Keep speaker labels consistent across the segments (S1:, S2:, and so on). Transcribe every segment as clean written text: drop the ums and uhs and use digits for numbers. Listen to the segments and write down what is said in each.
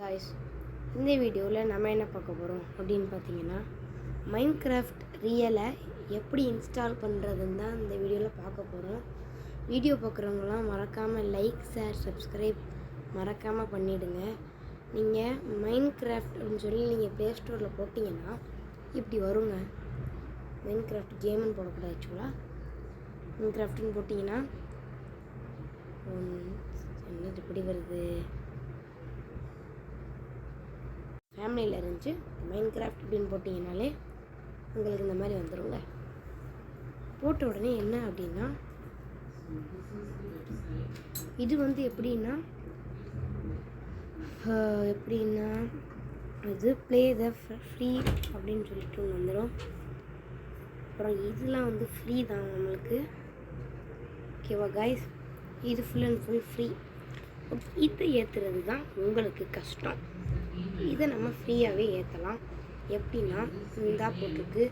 S1: guys, இந்த வீடியோவில் நம்ம என்ன பார்க்க போகிறோம் அப்படின்னு பார்த்தீங்கன்னா மைன்கிராஃப்ட் ரியலை எப்படி இன்ஸ்டால் பண்ணுறதுன்னு தான் இந்த வீடியோவில் பார்க்க போகிறோம். வீடியோ பார்க்குறவங்களாம் மறக்காமல் லைக், ஷேர், சப்ஸ்கிரைப் மறக்காமல் பண்ணிவிடுங்க. நீங்கள் மைன்கிராஃப்ட் அப்படின்னு சொல்லி நீங்கள் ப்ளே ஸ்டோரில் போட்டிங்கன்னா இப்படி வருங்க. மைன்கிராஃப்ட் கேம்னு போடக்கூடாது, ஆக்சுவலாக மைன்கிராஃப்ட்னு போட்டிங்கன்னா என்ன இப்படி வருது, ஃபேமிலியில் இருந்துச்சு. மைன்கிராஃப்ட் அப்படின்னு போட்டிங்கனாலே உங்களுக்கு இந்த மாதிரி வந்துடுங்க. போட்ட உடனே என்ன அப்படின்னா இது எப்படின்னா இது ப்ளே த ஃப்ரீ அப்படின்னு சொல்லிட்டு ஒன்று வந்துடும். அப்புறம் இதெல்லாம் ஃப்ரீ தான் நம்மளுக்கு. ஓகேவா கைஸ், இது ஃபுல் அண்ட் ஃபுல் ஃப்ரீ. இதை ஏற்றுறது தான் உங்களுக்கு கஷ்டம். இதை நம்ம ஃப்ரீயாகவே ஏற்றலாம். எப்படின்னா இந்தா போட்டிருக்கு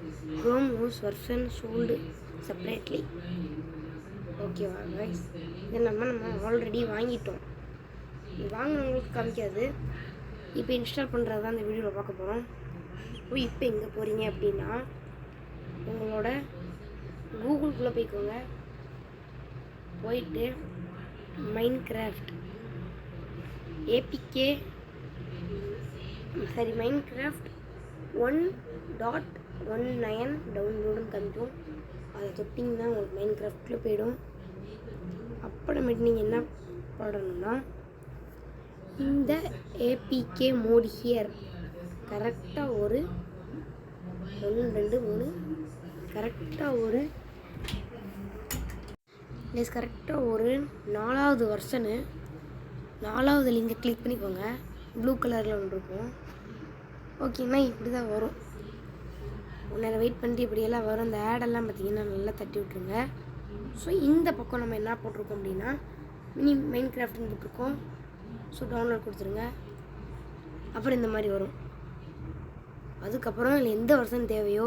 S1: Chrome hose version sold separately. ஓகேவா கைஸ், இதை நம்ம ஆல்ரெடி வாங்கிட்டோம். வாங்கினவங்களுக்கு காமிக்காது. இப்போ இன்ஸ்டால் பண்ணுறது தான் இந்த வீடியோவில் பார்க்க போகிறோம். இப்போ எங்கே போகிறீங்க அப்படின்னா உங்களோட கூகுள்குள்ளே போய்க்கோங்க. போயிட்டு மைன்கிராஃப்ட் மைன்கிராஃப்ட் 1.19 டவுன்லோடுன்னு காமிக்கும். அதை தொட்டிங்கன்னா உங்களுக்கு மைன்கிராஃப்டில் போயிடும். அப்புறமேட்டு நீங்கள் என்ன பண்ணணும்னா இந்த ஏபிகே மோட் ஹியர் கரெக்டாக ஒரு 1 2 3 கரெக்டாக ஒரு 4வது வெர்ஷனு 4வது லிங்கை கிளிக் பண்ணிக்கோங்க. ப்ளூ கலரில் ஒன்று இருக்கும். ஓகேங்களா, இப்படி தான் வரும். நேரம் வெயிட் பண்ணிட்டு இப்படியெல்லாம் வரும். இந்த ஆடெல்லாம் பார்த்திங்கன்னா நல்லா தட்டி விட்ருங்க. ஸோ இந்த பக்கம் நம்ம என்ன போட்டிருக்கோம் அப்படின்னா மைன்கிராஃப்ட்னு போட்டிருக்கோம். ஸோ டவுன்லோட் கொடுத்துருங்க. அப்புறம் இந்த மாதிரி வரும். அதுக்கப்புறம் இதில் எந்த வெர்ஷன் தேவையோ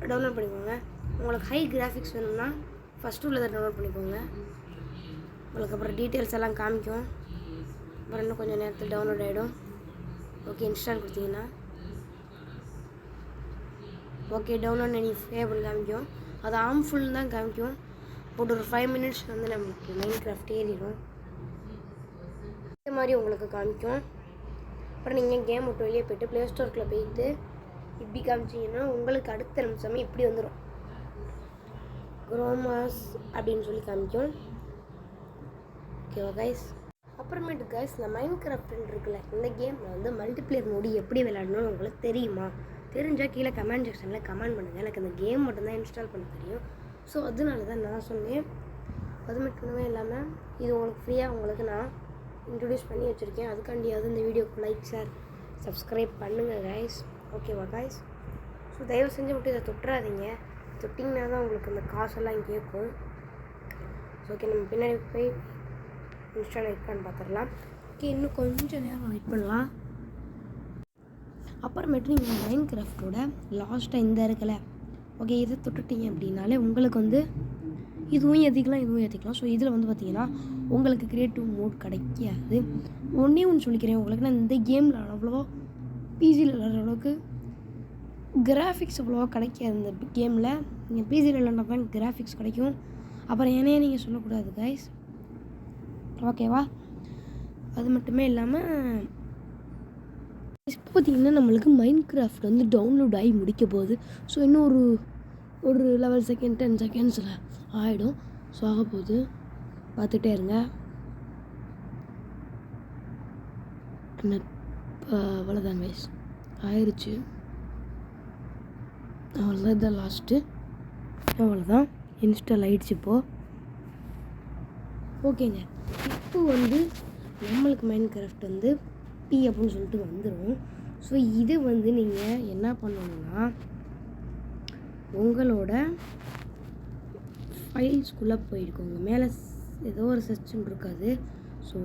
S1: டவுன்லோட் பண்ணிக்கோங்க. உங்களுக்கு ஹை கிராஃபிக்ஸ் வேணும்னா ஃபஸ்ட்டு உள்ளதை டவுன்லோட் பண்ணிக்கோங்க. உங்களுக்கு அப்புறம் டீட்டெயில்ஸ் எல்லாம் காமிக்கும். அப்புறம் இன்னும் கொஞ்சம் நேரத்தில் டவுன்லோட் ஆகிடும். ஓகே, இன்ஸ்டால் கொடுத்தீங்கன்னா ஓகே டவுன்லோட் எனி ஃபேபிள் காமிக்கும். அது ஆர்ம்ஃபுல் தான் காமிக்கும். போட்டு ஒரு 5 மினிட்ஸ் நம்மளுக்கு மைன்கிராஃப்ட் ஏறிடும். இந்த மாதிரி உங்களுக்கு காமிக்கும். அப்புறம் நீங்கள் கேம் விட்டு வெளியே போய்ட்டு ப்ளே ஸ்டோருக்குள்ளே போயிட்டு இப்படி காமிச்சிங்கன்னா உங்களுக்கு அடுத்த நிமிஷமே இப்படி வந்துடும். குரோமாஸ் அப்படின்னு சொல்லி காமிக்கும். ஓகேவா கைஸ், அப்புறமேட்டு கைஸ் இந்த மைன்கிராஃப்ட்னு இருக்குல்ல, இந்த கேமில் மல்டிப்ளேயர் மோடி எப்படி விளையாடணும்னு உங்களுக்கு தெரியுமா? தெரிஞ்சால் கீழே கமெண்ட் செக்ஷனில் கமெண்ட் பண்ணுங்கள். எனக்கு அந்த கேம் மட்டும்தான் இன்ஸ்டால் பண்ண தெரியும். ஸோ அதனால தான் நான் சொன்னேன். அது மட்டுமே இல்லாமல் இது உங்களுக்கு ஃப்ரீயாக உங்களுக்கு நான் இன்ட்ரடியூஸ் பண்ணி வச்சுருக்கேன். அதுக்காண்டியாவது இந்த வீடியோக்கு லைக், ஷேர், சப்ஸ்கிரைப் பண்ணுங்கள் கைஸ். ஓகேவா கைஸ், ஸோ தயவு செஞ்சு மட்டும் இதை தொட்டுறாதீங்க. தொட்டிங்கன்னா தான் உங்களுக்கு இந்த காசெல்லாம் கேட்கும். ஸோ ஓகே, நம்ம பின்னாடி போய் இன்ஸ்டால் இருக்கான்னு பார்த்துடலாம். ஓகே, இன்னும் கொஞ்சம் நேரம் வெயிட் பண்ணலாம். அப்புறமேட்டு நீங்கள் மைன்கிராஃப்டோட லாஸ்ட்டாக இந்த இருக்கல, ஓகே இதை தொட்டுட்டீங்க அப்படின்னாலே உங்களுக்கு இதுவும் ஏற்றிக்கலாம். ஸோ இதில் பார்த்தீங்கன்னா உங்களுக்கு க்ரியேட்டிவ் மோட் கிடைக்காது. ஒன்றே ஒன்று சொல்லிக்கிறேன் உங்களுக்கு, நான் இந்த கேமில் அவ்வளோவா பிசியில் விளாட்ற அளவுக்கு கிராஃபிக்ஸ் அவ்வளோவா கிடைக்காது. இந்த கேமில் நீங்கள் பிசியில் விளாட்னா தான் கிராஃபிக்ஸ் கிடைக்கும். அப்புறம் ஏனே நீங்கள் சொல்லக்கூடாது கைஸ், ஓகேவா? அது மட்டுமே இல்லாமல் இப்போ பார்த்திங்கன்னா நம்மளுக்கு மைன்கிராஃப்ட் டவுன்லோட் ஆகி முடிக்க போகுது. ஸோ இன்னும் ஒரு 11 செகண்ட் 10 செகண்ட்ஸில் ஆகிடும். ஸோ ஆக போகுது, பார்த்துட்டே இருங்க. அவ்வளோதான் கைஸ், ஆயிடுச்சு. அவ்வளோதான், தான் லாஸ்ட்டு. அவ்வளோதான், இன்ஸ்டால் ஆகிடுச்சு இப்போது. ஓகேங்க, இப்போ நம்மளுக்கு மைன்கிராஃப்ட் பி அப்படின்னு சொல்லிட்டு வந்துடும். ஸோ இது நீங்கள் என்ன பண்ணணுன்னா உங்களோட ஃபைல்ஸ்குள்ளே போயிருக்கோங்க. மேலே ஏதோ ஒரு செக்ஷன் இருக்காது. ஸோ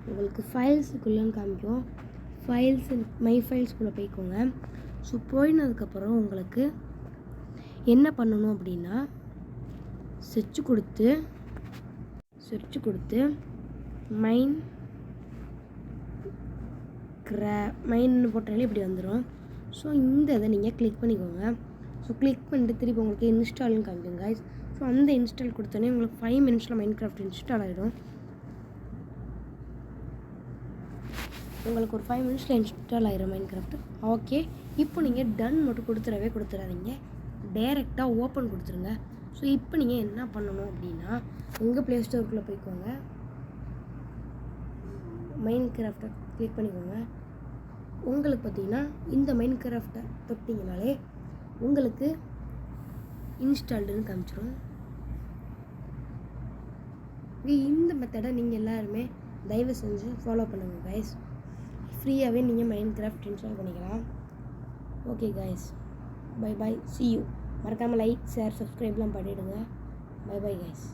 S1: உங்களுக்கு ஃபைல்ஸுக்குள்ளேன்னு காமிக்கும். மை ஃபைல்ஸ்குள்ளே போய்க்கோங்க. ஸோ போயினதுக்கப்புறம் உங்களுக்கு என்ன பண்ணணும் அப்படின்னா செர்ச் கொடுத்து மைன் மைன்னு போட்டாலே இப்படி வந்துடும். ஸோ இந்த இதை நீங்கள் கிளிக் பண்ணிக்கோங்க. ஸோ கிளிக் பண்ணிட்டு திருப்பி உங்களுக்கு இன்ஸ்டால்னு காமிக்கும் guys. ஸோ அந்த இன்ஸ்டால் கொடுத்தோன்னே உங்களுக்கு 5 மினிட்ஸில் மைன்கிராஃப்ட் இன்ஸ்டால் ஆகிடும். உங்களுக்கு ஒரு 5 மினிட்ஸில் இன்ஸ்டால் ஆகிடும் மைன்கிராஃப்ட். ஓகே, இப்போ நீங்கள் டன் மட்டும் கொடுத்துடாதீங்க, டைரெக்டாக ஓப்பன் கொடுத்துருங்க. ஸோ இப்போ நீங்கள் என்ன பண்ணணும் அப்படின்னா உங்கள் ப்ளே ஸ்டோருக்குள்ளே போய்க்கோங்க, மைன்கிராஃப்டை கிளிக் பண்ணிக்கோங்க. உங்களுக்கு பார்த்தீங்கன்னா இந்த மைன்கிராஃப்டை தொட்டிங்கனாலே உங்களுக்கு இன்ஸ்டால்டுன்னு காமிச்சிடும். இந்த மெத்தடை நீங்கள் எல்லாருமே தயவு செஞ்சு ஃபாலோ பண்ணுங்கள் கைஸ். ஃப்ரீயாகவே நீங்கள் மைன்கிராஃப்ட் இன்ஸ்டால் பண்ணிக்கலாம். Okay guys, bye bye, see you. மறக்காமல் லைக், ஷேர், சப்ஸ்கிரைப்லாம் பண்ணிவிடுங்க. Bye bye guys.